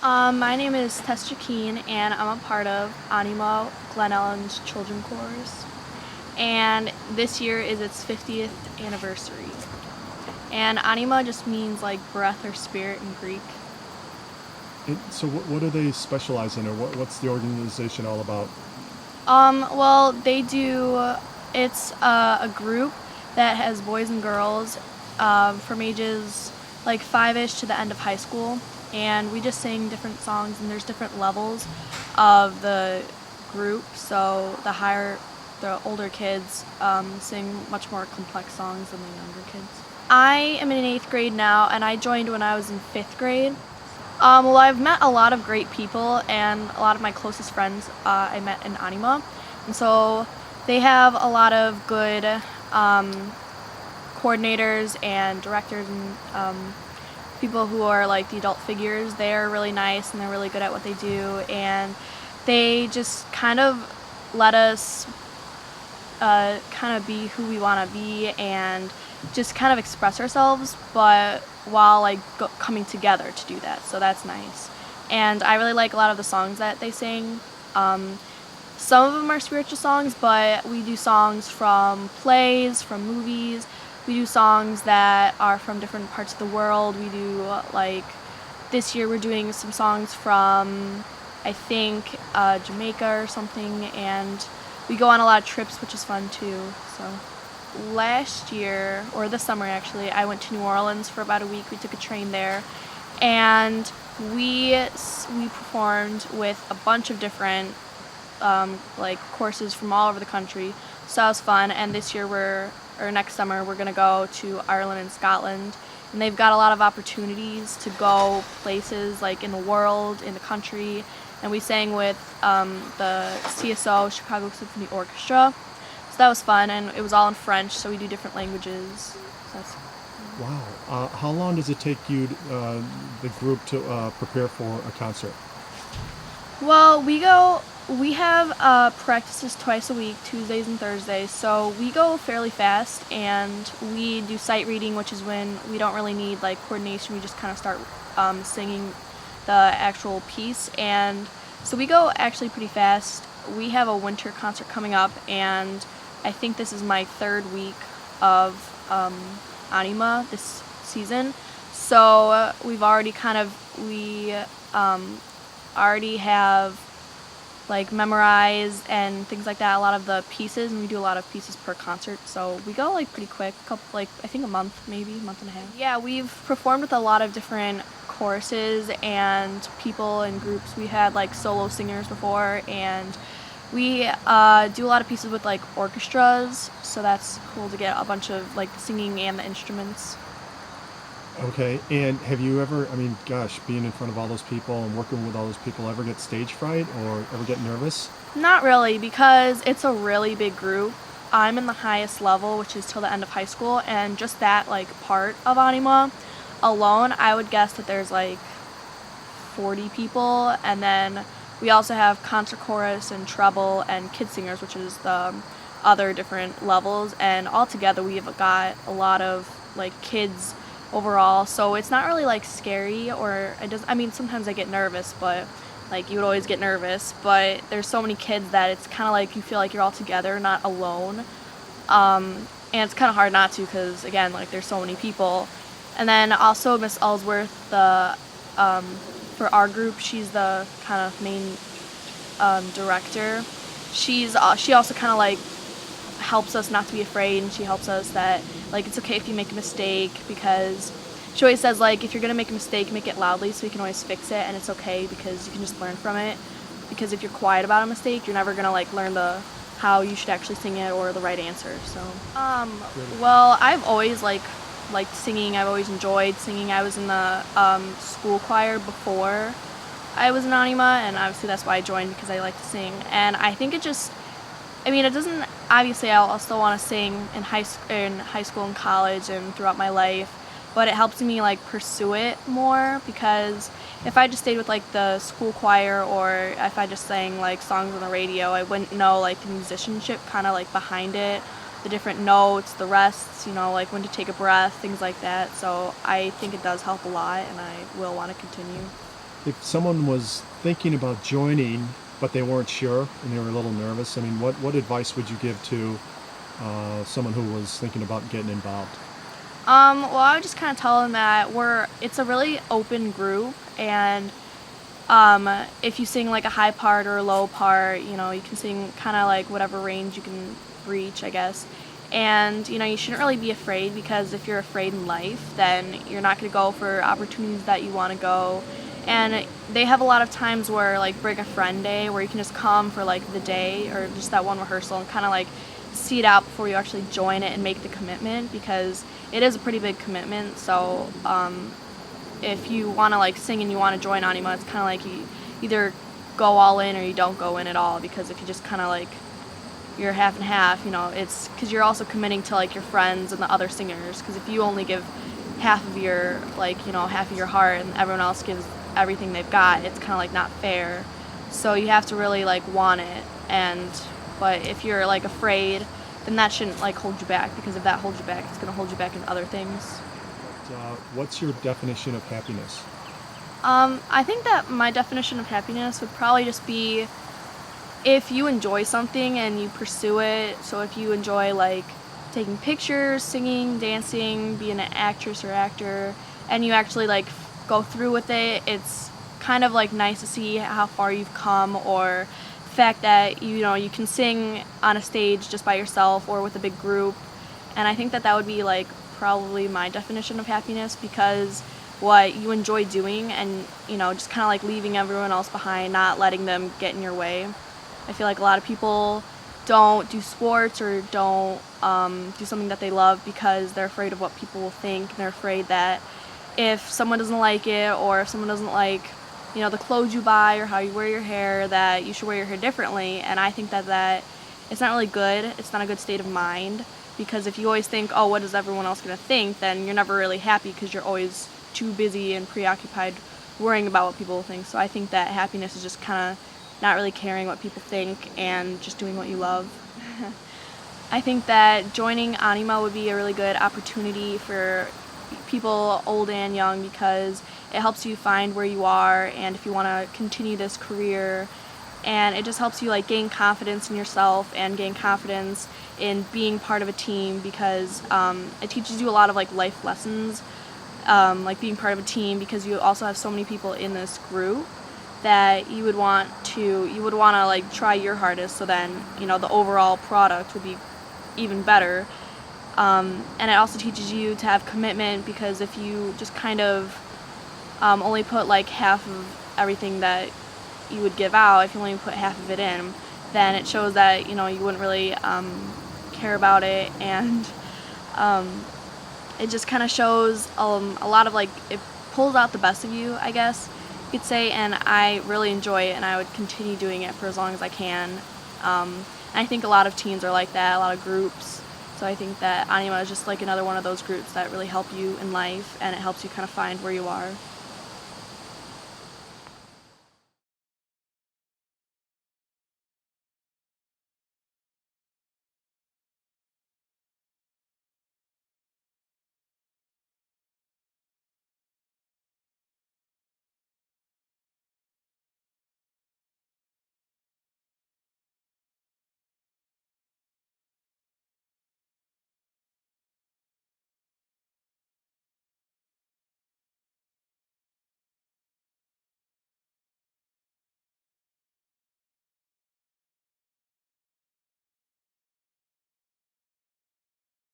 My name is Tessa Cecchin, and I'm a part of Anima, Ellyn's children chorus. And this year is its 50th anniversary. And Anima just means like breath or spirit in Greek. So what do they specialize in, or what's the organization all about? Well, they do, it's a group that has boys and girls from ages like 5-ish to the end of high school. And we just sing different songs, and there's different levels of the group. So the older kids sing much more complex songs than the younger kids. I am in 8th grade now, and I joined when I was in 5th grade. Well, I've met a lot of great people, and a lot of my closest friends I met in Anima. And so they have a lot of good coordinators and directors and people who are like the adult figures. They're really nice, and they're really good at what they do. And they just kind of let us kind of be who we want to be and just kind of express ourselves, but while like coming together to do that. So that's nice. And I really like a lot of the songs that they sing. Some of them are spiritual songs, but we do songs from plays, from movies. We do songs that are from different parts of the world. We do like this year we're doing some songs from I think Jamaica or something, and we go on a lot of trips, which is fun too. So last year, or this summer actually, I went to New Orleans for about a week. We took a train there, and we performed with a bunch of different like courses from all over the country. So that was fun. And this year next summer we're gonna go to Ireland and Scotland, and they've got a lot of opportunities to go places like in the world, in the country. And we sang with the CSO, Chicago Symphony Orchestra. So that was fun, and it was all in French, so we do different languages. So that's Wow. How long does it take you, the group, to prepare for a concert? Well, we have practices twice a week, Tuesdays and Thursdays, so we go fairly fast, and we do sight reading, which is when we don't really need like coordination. We just kind of start singing the actual piece, and so we go actually pretty fast. We have a winter concert coming up, and I think this is my 3rd week of Anima this season. So we've already already have like memorized and things like that, a lot of the pieces, and we do a lot of pieces per concert. So we go like pretty quick, like I think a month, maybe a month and a half. Yeah, we've performed with a lot of different choruses and people and groups. We had like solo singers before, and we do a lot of pieces with like orchestras, so that's cool to get a bunch of like the singing and the instruments. Okay. And have you ever, I mean, gosh, being in front of all those people and working with all those people, ever get stage fright or ever get nervous? Not really, because it's a really big group. I'm in the highest level, which is till the end of high school, and just that like part of Anima alone, I would guess that there's like 40 people, and then we also have concert chorus and treble and kid singers, which is the other different levels, and all together we have got a lot of like kids overall. So it's not really like scary, or I mean sometimes I get nervous, but like you would always get nervous, but there's so many kids that it's kind of like you feel like you're all together, not alone. And it's kind of hard not to, because again, like there's so many people. And then also Miss Ellsworth, the for our group, she's the kind of main director. She also kind of like helps us not to be afraid, and she helps us that like it's okay if you make a mistake, because she always says like if you're gonna make a mistake, make it loudly so you can always fix it, and it's okay because you can just learn from it. Because if you're quiet about a mistake, you're never gonna like learn how you should actually sing it or the right answer. So well, I've always liked singing. I've always enjoyed singing. I was in the school choir before I was in Anima, and obviously that's why I joined, because I like to sing. And I think it doesn't, obviously I'll still want to sing in high school and college and throughout my life, but it helps me like pursue it more, because if I just stayed with like the school choir, or if I just sang like songs on the radio, I wouldn't know like the musicianship kind of like behind it, the different notes, the rests, like when to take a breath, things like that. So I think it does help a lot, and I will want to continue. if someone was thinking about joining, but they weren't sure and they were a little nervous, I mean, what advice would you give to someone who was thinking about getting involved? Well, I would just kind of tell them that it's a really open group, and if you sing like a high part or a low part, you can sing kind of like whatever range you can reach, I guess. And you shouldn't really be afraid, because if you're afraid in life, then you're not going to go for opportunities that you want to go. And they have a lot of times where, like, Bring a Friend Day, where you can just come for like the day or just that one rehearsal and kind of like see it out before you actually join it and make the commitment, because it is a pretty big commitment. So if you want to like sing and you want to join Anima, it's kind of like you either go all in or you don't go in at all, because if you just kind of like you're half and half, it's because you're also committing to like your friends and the other singers, because if you only give half of your half of your heart and everyone else gives everything they've got, it's kind of like not fair. So you have to really like want it, but if you're like afraid, then that shouldn't like hold you back, because if that holds you back, it's going to hold you back in other things. What's your definition of happiness? I think that my definition of happiness would probably just be if you enjoy something and you pursue it. So if you enjoy like taking pictures, singing, dancing, being an actress or actor, and you actually like go through with it, it's kind of like nice to see how far you've come, or the fact that you can sing on a stage just by yourself or with a big group. And I think that would be like probably my definition of happiness, because what you enjoy doing and just kind of like leaving everyone else behind, not letting them get in your way. I feel like a lot of people don't do sports or don't do something that they love because they're afraid of what people will think, and they're afraid that if someone doesn't like it, or if someone doesn't like the clothes you buy or how you wear your hair, that you should wear your hair differently. And I think that it's not really good. It's not a good state of mind, because if you always think, oh, what is everyone else going to think, then you're never really happy, because you're always too busy and preoccupied worrying about what people will think. So I think that happiness is just kind of not really caring what people think and just doing what you love. I think that joining Anima would be a really good opportunity for people old and young, because it helps you find where you are and if you want to continue this career, and it just helps you like gain confidence in yourself and gain confidence in being part of a team, because it teaches you a lot of like life lessons, like being part of a team, because you also have so many people in this group that you would want to like try your hardest, so then the overall product would be even better. And it also teaches you to have commitment, because if you just kind of only put like half of everything that you would give out, if you only put half of it in, then it shows that you wouldn't really care about it, and it just kind of shows a lot of like, it pulls out the best of you, I guess you could say, and I really enjoy it, and I would continue doing it for as long as I can. And I think a lot of teens are like that, a lot of groups. So I think that Anima is just like another one of those groups that really help you in life, and it helps you kind of find where you are.